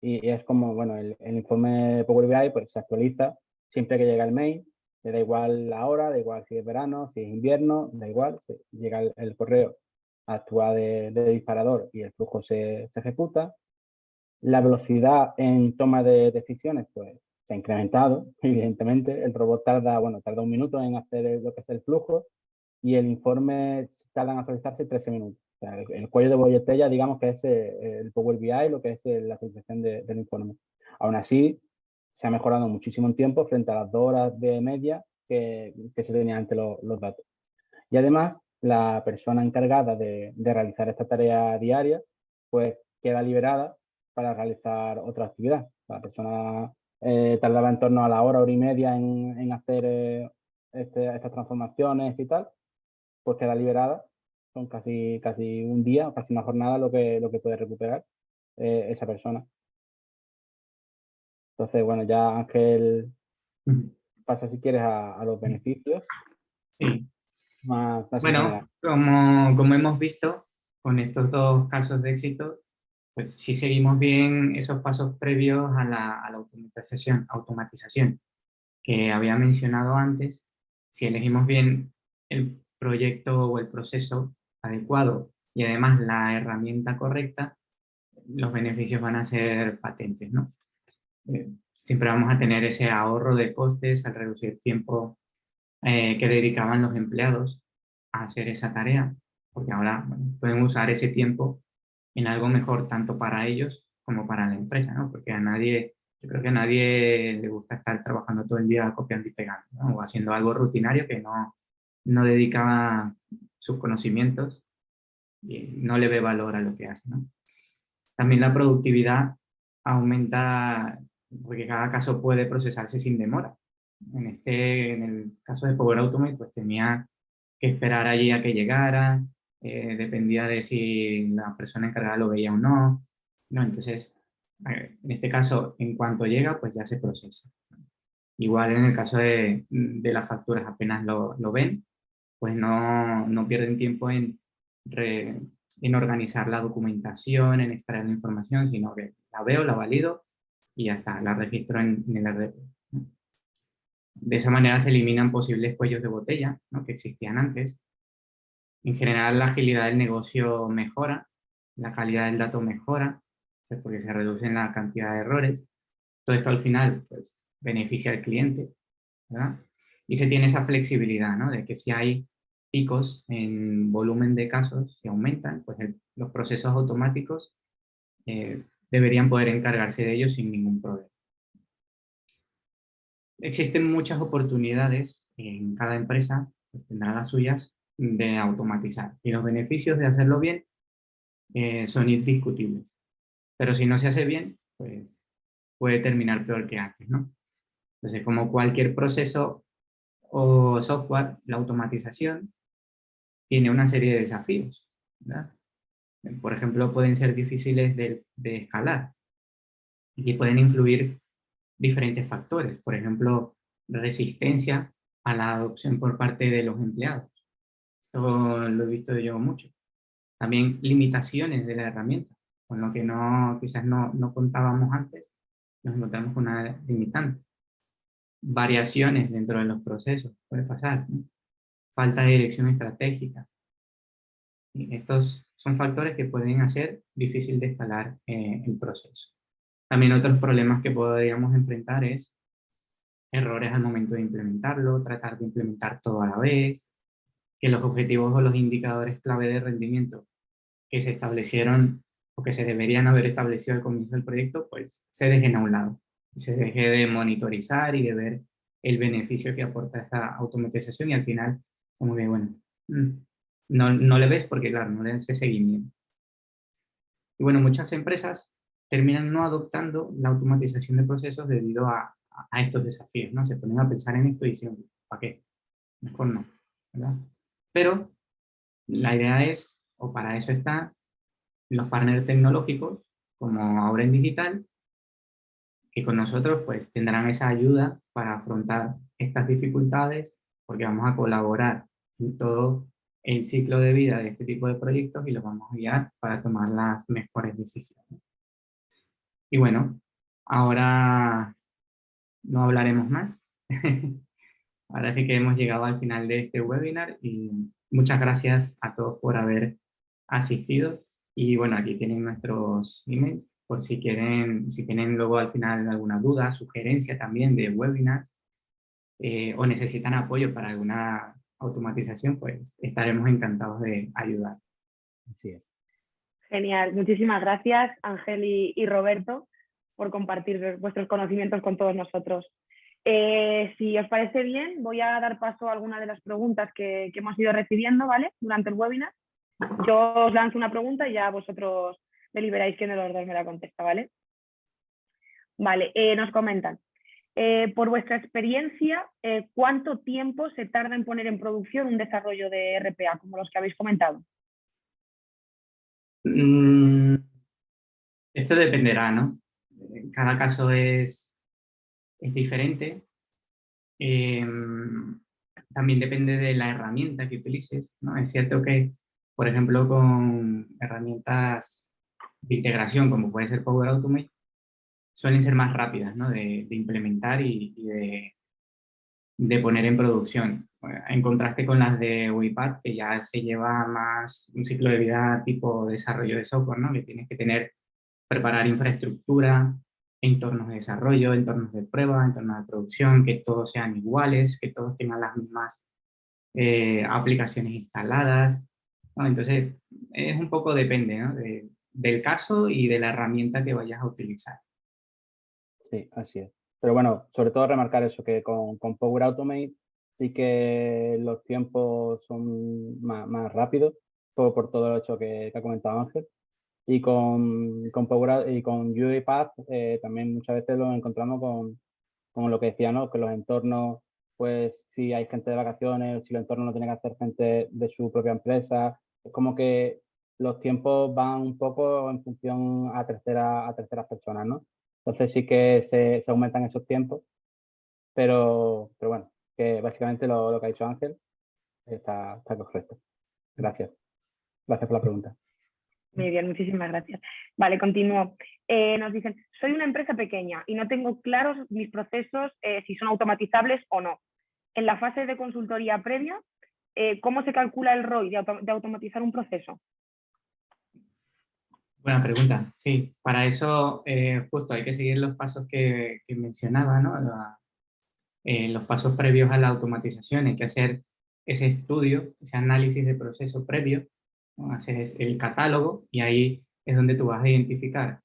y es como, bueno, el informe de Power BI pues se actualiza siempre que llega el mail, le da igual la hora, da igual si es verano, si es invierno, da igual, llega el correo, actúa de disparador y el flujo se ejecuta. La velocidad en toma de decisiones pues se ha incrementado, evidentemente. El robot tarda 1 minuto en hacer lo que es el flujo, y el informe tarda en actualizarse 13 minutos. O sea, el cuello de botella, digamos que es el Power BI, lo que es la actualización del informe. Aún así, se ha mejorado muchísimo en tiempo frente a las 2 horas de media que se tenían antes los datos. Y además, la persona encargada de realizar esta tarea diaria, pues queda liberada para realizar otra actividad. La persona tardaba en torno a la hora y media en hacer estas transformaciones y tal, pues queda liberada. Son casi un día, casi una jornada lo que puede recuperar esa persona. Entonces, bueno, ya Ángel, pasa si quieres a los beneficios. Sí. Más en Bueno, general. como hemos visto con estos dos casos de éxito, pues si seguimos bien esos pasos previos a la automatización que había mencionado antes, si elegimos bien el proyecto o el proceso adecuado y además la herramienta correcta, los beneficios van a ser patentes, ¿no? Siempre vamos a tener ese ahorro de costes al reducir tiempo que dedicaban los empleados a hacer esa tarea, porque ahora bueno, pueden usar ese tiempo en algo mejor tanto para ellos como para la empresa, ¿no? Porque yo creo que a nadie le gusta estar trabajando todo el día copiando y pegando, ¿no? O haciendo algo rutinario que no dedicaba sus conocimientos y no le ve valor a lo que hace, ¿no? También la productividad aumenta porque cada caso puede procesarse sin demora. En el caso de Power Automate, pues tenía que esperar allí a que llegara, dependía de si la persona encargada lo veía o no. Entonces, en este caso, en cuanto llega, pues ya se procesa. Igual en el caso de las facturas, apenas lo ven, pues no pierden tiempo en organizar la documentación, en extraer la información, sino que la veo, la valido y ya está, la registro en el RP. De esa manera se eliminan posibles cuellos de botella, ¿no?, que existían antes. En general, la agilidad del negocio mejora, la calidad del dato mejora, pues porque se reduce la cantidad de errores. Todo esto al final pues, beneficia al cliente, ¿verdad? Y se tiene esa flexibilidad, ¿no?, de que si hay picos en volumen de casos que aumentan, pues los procesos automáticos deberían poder encargarse de ellos sin ningún problema. Existen muchas oportunidades en cada empresa, pues tendrá las suyas, de automatizar. Y los beneficios de hacerlo bien son indiscutibles. Pero si no se hace bien, pues puede terminar peor que antes, ¿no? Entonces, como cualquier proceso o software, la automatización tiene una serie de desafíos, ¿verdad? Por ejemplo, pueden ser difíciles de escalar y pueden influir diferentes factores. Por ejemplo, resistencia a la adopción por parte de los empleados. Esto lo he visto yo mucho. También limitaciones de la herramienta, con lo que quizás no contábamos antes, nos encontramos con una limitante. Variaciones dentro de los procesos, puede pasar, ¿no? Falta de dirección estratégica. Y estos son factores que pueden hacer difícil de escalar el proceso. También otros problemas que podríamos enfrentar es errores al momento de implementarlo, tratar de implementar todo a la vez, que los objetivos o los indicadores clave de rendimiento que se establecieron o que se deberían haber establecido al comienzo del proyecto, pues se dejen a un lado. Se deje de monitorizar y de ver el beneficio que aporta esa automatización y al final, como que bueno, no le ves porque claro, no le das ese seguimiento. Y bueno, muchas empresas terminan no adoptando la automatización de procesos debido a estos desafíos, ¿no? Se ponen a pensar en esto y dicen, ¿para qué? Mejor no, ¿verdad? Pero la idea es, o para eso está, los partners tecnológicos, como Auren Digital, que con nosotros pues tendrán esa ayuda para afrontar estas dificultades, porque vamos a colaborar en todo el ciclo de vida de este tipo de proyectos y los vamos a guiar para tomar las mejores decisiones. Y bueno, ahora no hablaremos más. Ahora sí que hemos llegado al final de este webinar y muchas gracias a todos por haber asistido. Y bueno, aquí tienen nuestros emails por si tienen luego al final alguna duda, sugerencia también de webinars o necesitan apoyo para alguna automatización, pues estaremos encantados de ayudar. Así es. Genial, muchísimas gracias Ángel y Roberto por compartir vuestros conocimientos con todos nosotros. Si os parece bien, voy a dar paso a alguna de las preguntas que hemos ido recibiendo, ¿vale? Durante el webinar. Yo os lanzo una pregunta y ya vosotros deliberáis quién de los dos me la contesta, ¿vale? Vale, nos comentan. Por vuestra experiencia, ¿cuánto tiempo se tarda en poner en producción un desarrollo de RPA, como los que habéis comentado? Esto dependerá, ¿no? Cada caso es diferente. También depende de la herramienta que utilices, ¿no? Es cierto que, por ejemplo, con herramientas de integración, como puede ser Power Automate, suelen ser más rápidas, ¿no? De implementar y de poner en producción. En contraste con las de UiPath, que ya se lleva más un ciclo de vida tipo desarrollo de software, ¿no? Que tienes que preparar infraestructura, entornos de desarrollo, entornos de prueba, entornos de producción, que todos sean iguales, que todos tengan las mismas aplicaciones instaladas, ¿no? Entonces, es un poco depende, ¿no? del caso y de la herramienta que vayas a utilizar. Sí, así es. Pero bueno, sobre todo remarcar eso, que con Power Automate sí que los tiempos son más rápidos, por todo lo hecho que ha comentado Ángel. Y con UiPath también muchas veces lo encontramos con lo que decía, ¿no? Que los entornos, pues si hay gente de vacaciones, si el entorno no tiene que hacer gente de su propia empresa, es como que los tiempos van un poco en función a terceras personas, ¿no? Entonces sí que se aumentan esos tiempos, pero bueno, que básicamente lo que ha dicho Ángel está correcto. Gracias. Gracias por la pregunta. Muy bien, muchísimas gracias. Vale, continúo. Nos dicen, soy una empresa pequeña y no tengo claros mis procesos si son automatizables o no. En la fase de consultoría previa, ¿cómo se calcula el ROI de automatizar un proceso? Buena pregunta. Sí, para eso justo hay que seguir los pasos que mencionaba, ¿no? Los pasos previos a la automatización. Hay que hacer ese estudio, ese análisis de proceso previo, ¿no? Hacer el catálogo y ahí es donde tú vas a identificar.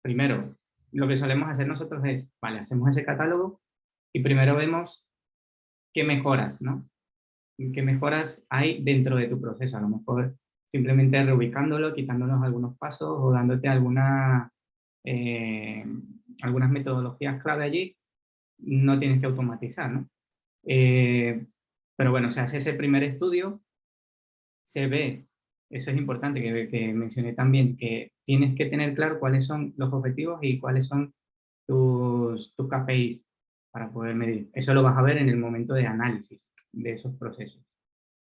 Primero, lo que solemos hacer nosotros es, vale, hacemos ese catálogo y primero vemos qué mejoras, ¿no? ¿Qué mejoras hay dentro de tu proceso? A lo mejor simplemente reubicándolo, quitándonos algunos pasos o dándote algunas metodologías clave allí, no tienes que automatizar, ¿no? Pero bueno, se hace ese primer estudio, se ve, eso es importante que mencioné también, que tienes que tener claro cuáles son los objetivos y cuáles son tus KPIs para poder medir. Eso lo vas a ver en el momento de análisis de esos procesos.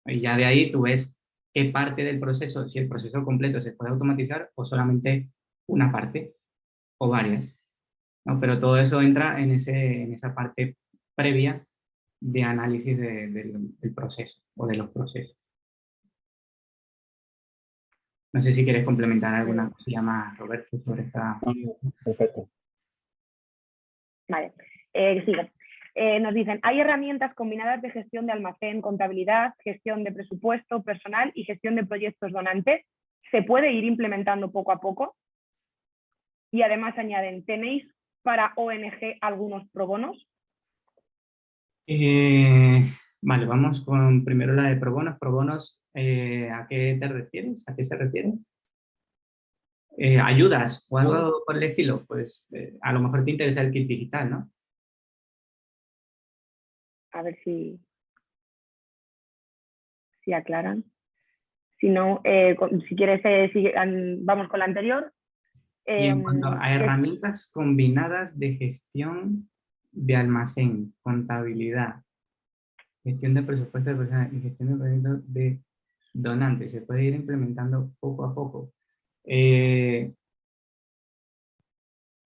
Y ya de ahí tú ves qué parte del proceso, si el proceso completo se puede automatizar o solamente una parte o varias, ¿no? Pero todo eso entra en esa parte previa de análisis del proceso o de los procesos. No sé si quieres complementar alguna cosilla más, Roberto, sobre esta... Perfecto. Vale, sigo. Nos dicen, hay herramientas combinadas de gestión de almacén, contabilidad, gestión de presupuesto, personal y gestión de proyectos donantes. ¿Se puede ir implementando poco a poco? Y además añaden, ¿tenéis para ONG algunos pro bonos? Vale, vamos con primero la de pro bonos. Pro bonos, ¿a qué te refieres? ¿A qué se refiere? ¿Ayudas o algo por el estilo? Pues a lo mejor te interesa el kit digital, ¿no? A ver si aclaran. Si no, si quieres, vamos con la anterior. Y en cuanto a herramientas combinadas de gestión de almacén, contabilidad, gestión de presupuesto y gestión de proyectos de donantes, se puede ir implementando poco a poco.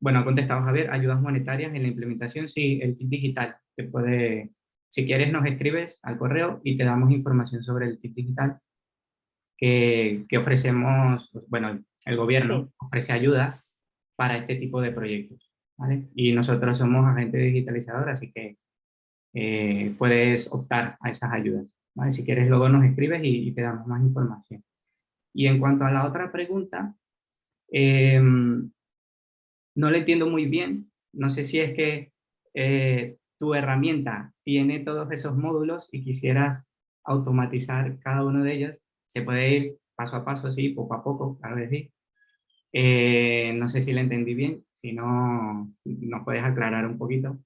Bueno, ha contestado Javier, ayudas monetarias en la implementación, sí, el kit digital, te puede, si quieres nos escribes al correo y te damos información sobre el kit digital que ofrecemos, pues, bueno, el gobierno ofrece ayudas para este tipo de proyectos, ¿vale? Y nosotros somos agentes digitalizadores, así que puedes optar a esas ayudas. ¿vale? Si quieres luego nos escribes y te damos más información. Y en cuanto a la otra pregunta, no la entiendo muy bien. No sé si es que tu herramienta tiene todos esos módulos y quisieras automatizar cada uno de ellos. Se puede ir paso a paso, sí, poco a poco, claro que sí. No sé si la entendí bien, si no, nos puedes aclarar un poquito.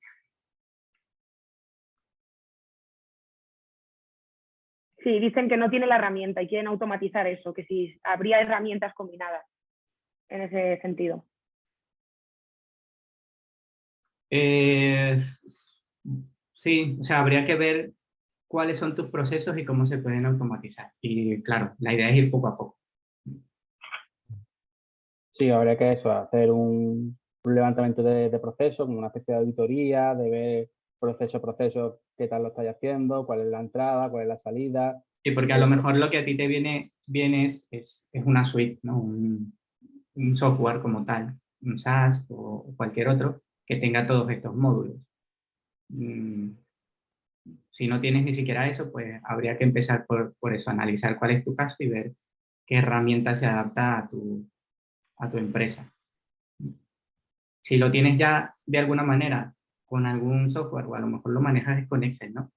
Sí, dicen que no tiene la herramienta y quieren automatizar eso, que si habría herramientas combinadas en ese sentido. Sí, o sea, habría que ver cuáles son tus procesos y cómo se pueden automatizar. Y claro, la idea es ir poco a poco. Sí, habría que eso, hacer un levantamiento de procesos, como una especie de auditoría, de ver proceso a proceso qué tal lo estáis haciendo, cuál es la entrada, cuál es la salida. Sí, porque a lo mejor lo que a ti te viene es una suite, ¿no? Un software como tal, un SaaS o cualquier otro que tenga todos estos módulos. Si no tienes ni siquiera eso, pues habría que empezar por eso, analizar cuál es tu caso y ver qué herramienta se adapta a tu empresa. Si lo tienes ya de alguna manera con algún software, o a lo mejor lo manejas con Excel, ¿no?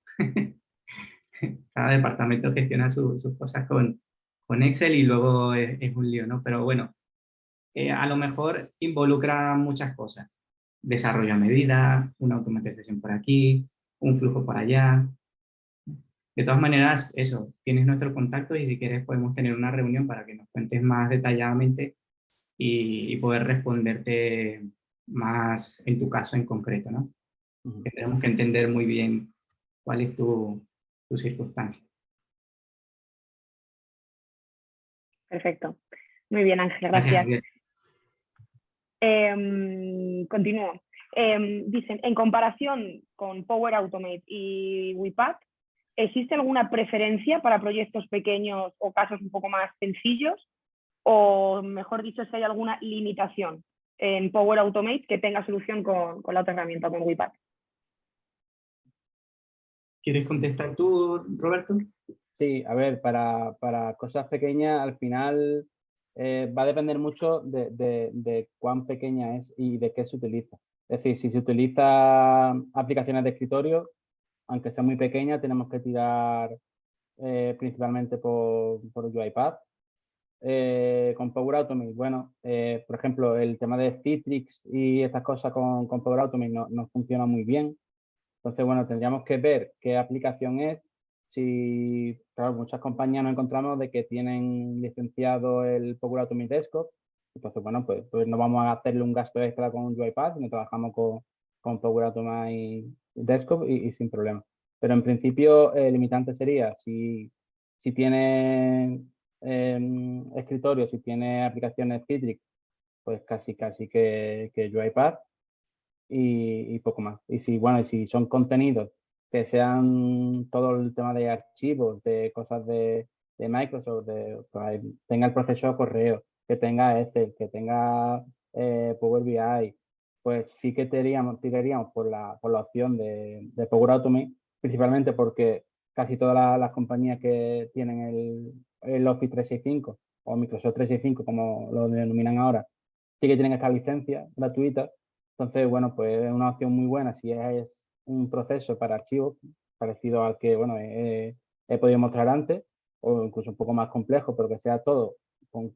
Cada departamento gestiona sus cosas con Excel y luego es un lío, ¿no? Pero bueno, a lo mejor involucra muchas cosas. Desarrollo a medida, una automatización por aquí, un flujo por allá. De todas maneras, eso, tienes nuestro contacto y si quieres podemos tener una reunión para que nos cuentes más detalladamente y poder responderte más en tu caso en concreto, ¿no? Que tenemos que entender muy bien cuál es tu circunstancia. Perfecto. Muy bien, Ángel, Gracias, gracias. Javier. Continúo. Dicen, en comparación con Power Automate y WePad, ¿existe alguna preferencia para proyectos pequeños o casos un poco más sencillos? O mejor dicho, si hay alguna limitación en Power Automate que tenga solución con la otra herramienta, con WePad. ¿Quieres contestar tú, Roberto? Sí, a ver, para cosas pequeñas al final va a depender mucho de cuán pequeña es y de qué se utiliza. Es decir, si se utiliza aplicaciones de escritorio, aunque sea muy pequeña, tenemos que tirar principalmente por UiPath. Con Power Automate, bueno, por ejemplo, el tema de Citrix y estas cosas con Power Automate no funciona muy bien. Entonces, bueno, tendríamos que ver qué aplicación es. Si, claro, muchas compañías nos encontramos de que tienen licenciado el Power Automate Desktop. Entonces, bueno, pues no vamos a hacerle un gasto extra con UiPath, sino trabajamos con Power Automate Desktop y sin problema. Pero en principio, el limitante sería si tiene escritorio, si tiene aplicaciones Citrix, pues casi que UiPath y poco más. Y si, bueno, y si son contenidos que sean todo el tema de archivos, de cosas de Microsoft, pues, tenga el proceso de correo, que tenga Excel, que tenga Power BI, pues sí que tiraríamos por la opción de Power Automate, principalmente porque casi todas las compañías que tienen el Office 365 o Microsoft 365, como lo denominan ahora, sí que tienen esta licencia gratuita. Entonces, bueno, pues es una opción muy buena si es un proceso para archivos parecido al que, bueno, he podido mostrar antes, o incluso un poco más complejo, pero que sea todo con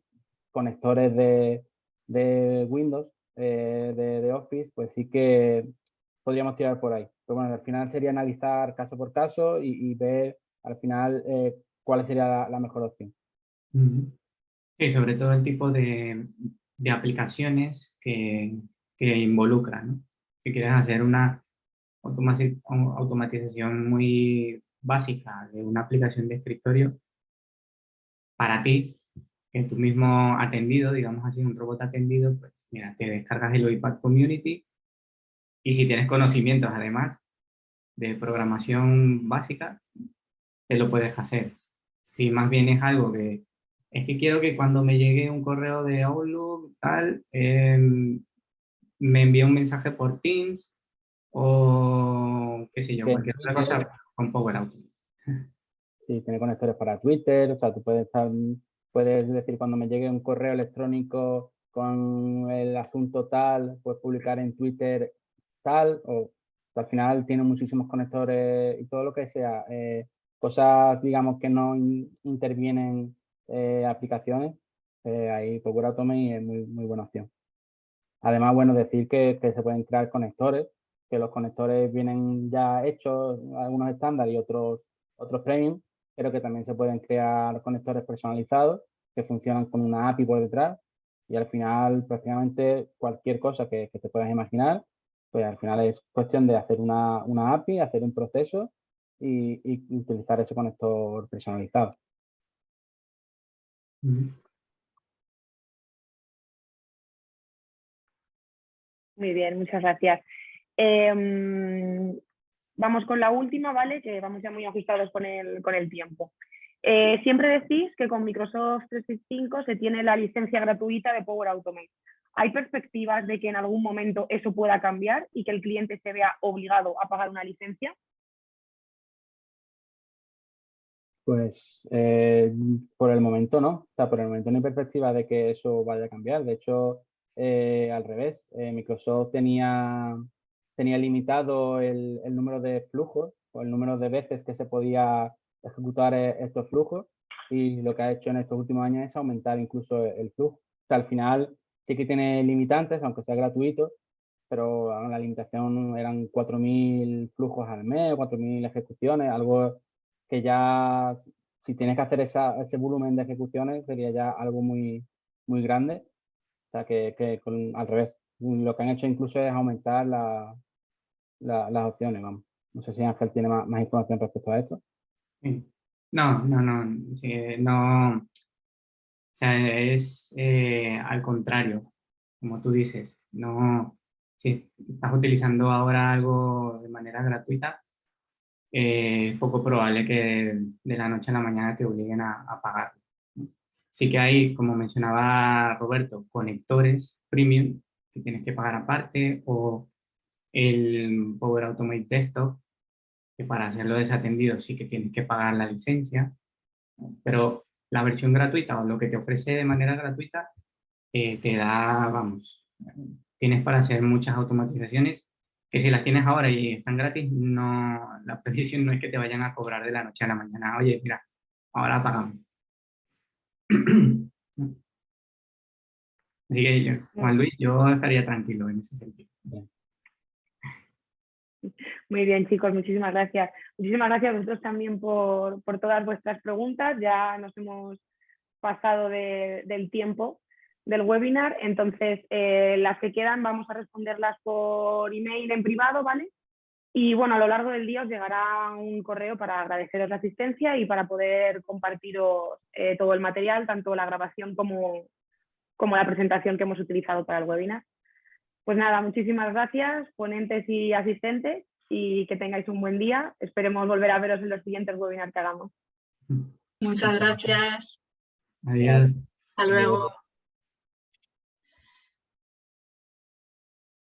conectores de Windows, de Office, pues sí que podríamos tirar por ahí. Pero bueno, al final sería analizar caso por caso y ver al final cuál sería la mejor opción. Sí, sobre todo el tipo de aplicaciones que involucran, ¿no? Si quieres hacer una automatización muy básica de una aplicación de escritorio, para ti, que tú mismo atendido, digamos así, un robot atendido, pues mira, te descargas el UiPath Community y si tienes conocimientos además de programación básica, te lo puedes hacer. Si más bien es algo que es que quiero que cuando me llegue un correo de Outlook, tal, me envíe un mensaje por Teams o qué sé yo, Que cualquier otra cosa con Power Automate. Sí, tiene conectores para Twitter, o sea, tú puedes decir cuando me llegue un correo electrónico con el asunto tal, puedes publicar en Twitter tal, o al final tiene muchísimos conectores y todo lo que sea, cosas, digamos, que no intervienen aplicaciones, ahí Power Automate es muy buena opción. Además, bueno, decir que se pueden crear conectores, que los conectores vienen ya hechos, algunos estándar y otros premium, pero que también se pueden crear conectores personalizados que funcionan con una API por detrás y al final prácticamente cualquier cosa que te puedas imaginar, pues al final es cuestión de hacer una API, hacer un proceso y utilizar ese conector personalizado. Muy bien, muchas gracias. Vamos con la última, ¿vale? Que vamos ya muy ajustados con el tiempo. Siempre decís que con Microsoft 365 se tiene la licencia gratuita de Power Automate. ¿Hay perspectivas de que en algún momento eso pueda cambiar y que el cliente se vea obligado a pagar una licencia? Pues por el momento no, o sea, por el momento no hay perspectiva de que eso vaya a cambiar. De hecho, al revés, Microsoft tenía limitado el número de flujos o el número de veces que se podía ejecutar estos flujos y lo que ha hecho en estos últimos años es aumentar incluso el flujo. O sea, al final sí que tiene limitantes, aunque sea gratuito, pero la limitación eran 4.000 flujos al mes, 4.000 ejecuciones, algo que ya, si tienes que hacer ese volumen de ejecuciones, sería ya algo muy grande. O sea, que al revés, lo que han hecho incluso es aumentar las opciones, vamos. No sé si Ángel tiene más información respecto a esto. Sí. No, sí, no, o sea, es al contrario, como tú dices, no, si estás utilizando ahora algo de manera gratuita, es poco probable que de la noche a la mañana te obliguen a pagarlo. Sí que hay, como mencionaba Roberto, conectores premium que tienes que pagar aparte, o el Power Automate Desktop, que para hacerlo desatendido sí que tienes que pagar la licencia, ¿no? Pero la versión gratuita o lo que te ofrece de manera gratuita te da, vamos, tienes para hacer muchas automatizaciones que si las tienes ahora y están gratis, no, la previsión no es que te vayan a cobrar de la noche a la mañana. Oye, mira, ahora pagamos. Así que yo, Juan Luis, yo estaría tranquilo en ese sentido. Muy bien, chicos, muchísimas gracias. Muchísimas gracias a vosotros también por todas vuestras preguntas. Ya nos hemos pasado del tiempo del webinar, entonces las que quedan vamos a responderlas por email en privado, ¿vale? Y bueno, a lo largo del día os llegará un correo para agradeceros la asistencia y para poder compartiros todo el material, tanto la grabación como la presentación que hemos utilizado para el webinar. Pues nada, muchísimas gracias, ponentes y asistentes, y que tengáis un buen día. Esperemos volver a veros en los siguientes webinars que hagamos. Muchas gracias. Adiós. Hasta luego.